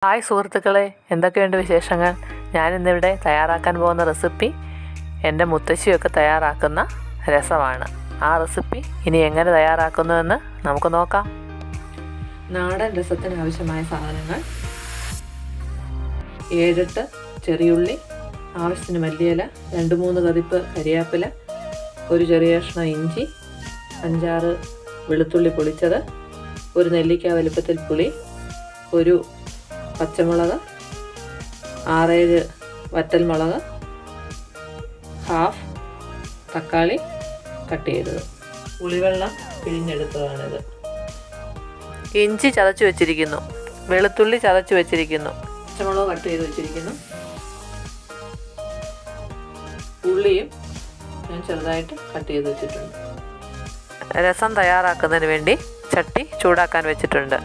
Hi സുഹൃത്തുക്കളെ, എന്തൊക്കെയുണ്ട് വിശേഷങ്ങൾ? ഞാനിന്നിവിടെ തയ്യാറാക്കാൻ പോകുന്ന റെസിപ്പി എൻ്റെ മുത്തശ്ശിയൊക്കെ തയ്യാറാക്കുന്ന രസമാണ്. ആ റെസിപ്പി ഇനി എങ്ങനെ തയ്യാറാക്കുന്നുവെന്ന് നമുക്ക് നോക്കാം. നാടൻ രസത്തിന് ആവശ്യമായ സാധനങ്ങൾ: 7-8 ചെറിയുള്ളി, ആവശ്യത്തിന് മല്ലിയില, 2-3 കതിപ്പ് കരിയാപ്പില, ഒരു ചെറിയ കഷ്ണം ഇഞ്ചി, 5-6 വെളുത്തുള്ളി പൊളിച്ചത്, ഒരു നെല്ലിക്ക വലുപ്പത്തിൽ പുളി, ഒരു പച്ചമുളക്, 6-7 വറ്റൽമുളക്, ഹാഫ് തക്കാളി കട്ട് ചെയ്തത്, പുളിവെള്ളം പിഴിഞ്ഞെടുത്തതാണിത്. ഇഞ്ചി ചതച്ച് വെച്ചിരിക്കുന്നു, വെളുത്തുള്ളി ചതച്ച് വെച്ചിരിക്കുന്നു, പച്ചമുളക് കട്ട് ചെയ്ത് വെച്ചിരിക്കുന്നു, ഉള്ളിയും ഞാൻ ചെറുതായിട്ട് കട്ട് ചെയ്ത് വെച്ചിട്ടുണ്ട്. രസം തയ്യാറാക്കുന്നതിന് വേണ്ടി ചട്ടി ചൂടാക്കാൻ വെച്ചിട്ടുണ്ട്.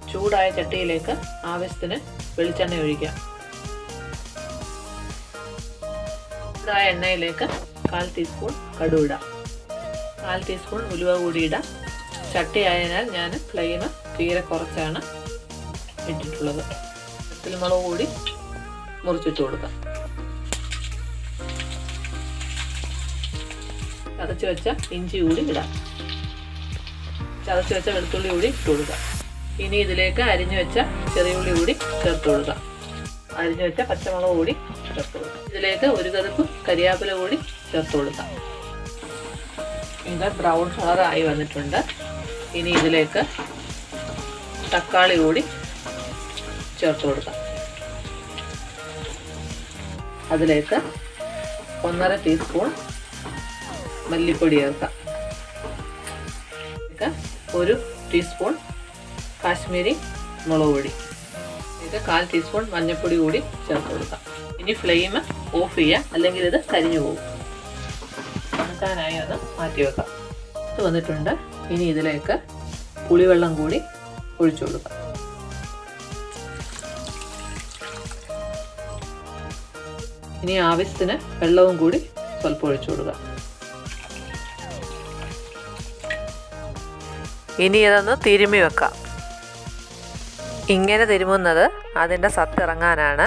ചൂടായ ചട്ടിയിലേക്ക് ആവശ്യത്തിന് വെളിച്ചെണ്ണ ഒഴിക്കാം. ചൂടായ എണ്ണയിലേക്ക് 1/4 ടീസ്പൂൺ കടുക് ഇടാം. 1/4 ടീസ്പൂൺ ഉലുവ കൂടി ഇടാം. ചട്ടി ആയതിനാൽ ഞാൻ ഫ്ലെയിം തീരെ കുറച്ചാണ് ഇട്ടിട്ടുള്ളത്. വറ്റൽമുളക് കൂടി മുറിച്ചിട്ട് കൊടുക്കാം. ചതച്ച് വെച്ച ഇഞ്ചി കൂടി ഇടാം. ചതച്ച് വെച്ച വെളുത്തുള്ളി കൂടി ഇട്ട് കൊടുക്കാം. ഇനി ഇതിലേക്ക് അരിഞ്ഞു വെച്ച ചെറിയുള്ളി കൂടി ചേർത്ത് കൊടുക്കാം. അരിഞ്ഞു വെച്ച പച്ചമുളക് കൂടി ചേർത്ത് കൊടുക്കാം. ഇതിലേക്ക് ഒരു കതിപ്പ് കരിയാപ്പില കൂടി ചേർത്ത് കൊടുക്കാം. ഇത് ബ്രൗൺ കളറായി വന്നിട്ടുണ്ട്. ഇനി ഇതിലേക്ക് തക്കാളി കൂടി ചേർത്ത് കൊടുക്കാം. അതിലേക്ക് 1.5 ടീസ്പൂൺ മല്ലിപ്പൊടി ചേർക്കാം. ഒരു ടീസ്പൂൺ കാശ്മീരി മുളക് പൊടി, ഇത് 1/4 ടീസ്പൂൺ മഞ്ഞൾപ്പൊടി കൂടി ചേർത്ത് കൊടുക്കാം. ഇനി ഫ്ലെയിം ഓഫ് ചെയ്യാം, അല്ലെങ്കിൽ ഇത് കരിഞ്ഞു പോകും. തണുക്കാനായി അത് മാറ്റി വെക്കാം. ഇത് വന്നിട്ടുണ്ട്. ഇനി ഇതിലേക്ക് പുളിവെള്ളം കൂടി ഒഴിച്ചു കൊടുക്കാം. ഇനി ആവശ്യത്തിന് വെള്ളവും കൂടി സ്വല്പം ഒഴിച്ചു കൊടുക്കാം. ഇനി ഇതൊന്ന് തിരുമ്മി വെക്കാം. ഇങ്ങനെ തിരുമുന്നത് അതിൻ്റെ സത്തിറങ്ങാനാണ്.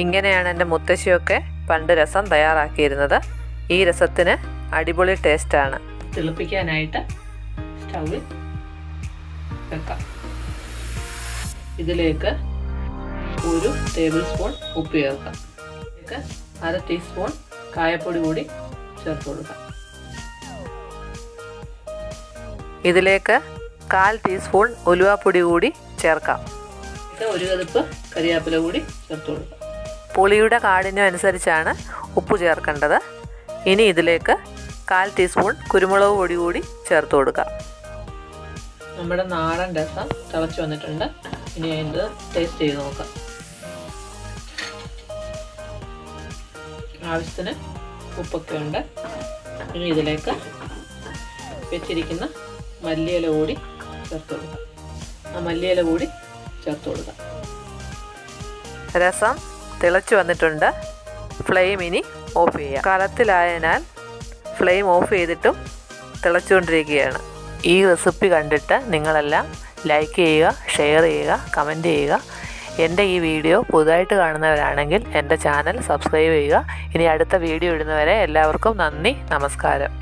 ഇങ്ങനെയാണ് എൻ്റെ മുത്തശ്ശിയൊക്കെ പണ്ട് രസം തയ്യാറാക്കിയിരുന്നത്. ഈ രസത്തിന് അടിപൊളി ടേസ്റ്റാണ്. തിളപ്പിക്കാനായിട്ട് സ്റ്റൗവിൽ വെക്കാം. ഇതിലേക്ക് 1 ടേബിൾ സ്പൂൺ ഉപ്പ് ചേർക്കാം. ഇതിലേക്ക് 1/2 ടീസ്പൂൺ കായപ്പൊടി കൂടി ചേർത്ത് കൊടുക്കാം. ഇതിലേക്ക് 1/4 ടീസ്പൂൺ ഉലുവാപ്പൊടി കൂടി ചേർക്കാം. ഒരു കതിപ്പ് കരിയാപ്പില കൂടി ചേർത്ത് കൊടുക്കാം. പുളിയുടെ കാഠിന്യം അനുസരിച്ചാണ് ഉപ്പ് ചേർക്കേണ്ടത്. ഇനി ഇതിലേക്ക് 1/4 ടീസ്പൂൺ കുരുമുളക് പൊടി കൂടി ചേർത്ത് കൊടുക്കാം. നമ്മുടെ നാടൻ രസം തിളച്ച് വന്നിട്ടുണ്ട്. ഇനി ഇത് ടേസ്റ്റ് ചെയ്ത് നോക്കാം. ആവശ്യത്തിന് ഉപ്പൊക്കെ ഉണ്ട്. ഇനി ഇതിലേക്ക് വെച്ചിരിക്കുന്ന മല്ലിയില കൂടി ചേർത്ത് കൊടുക്കാം. ആ മല്ലിയില കൂടി ചേർത്ത് കൊടുക്കാം. രസം തിളച്ച് വന്നിട്ടുണ്ട്. ഫ്ലെയിം ഇനി ഓഫ് ചെയ്യാം. കലത്തിലായതിനാൽ ഫ്ലെയിം ഓഫ് ചെയ്തിട്ടും തിളച്ചുകൊണ്ടിരിക്കുകയാണ്. ഈ റെസിപ്പി കണ്ടിട്ട് നിങ്ങളെല്ലാം ലൈക്ക് ചെയ്യുക, ഷെയർ ചെയ്യുക, കമൻറ്റ് ചെയ്യുക. എൻ്റെ ഈ വീഡിയോ പുതുതായിട്ട് കാണുന്നവരാണെങ്കിൽ എൻ്റെ ചാനൽ സബ്സ്ക്രൈബ് ചെയ്യുക. ഇനി അടുത്ത വീഡിയോ ഇടുന്നവരെ എല്ലാവർക്കും നന്ദി, നമസ്കാരം.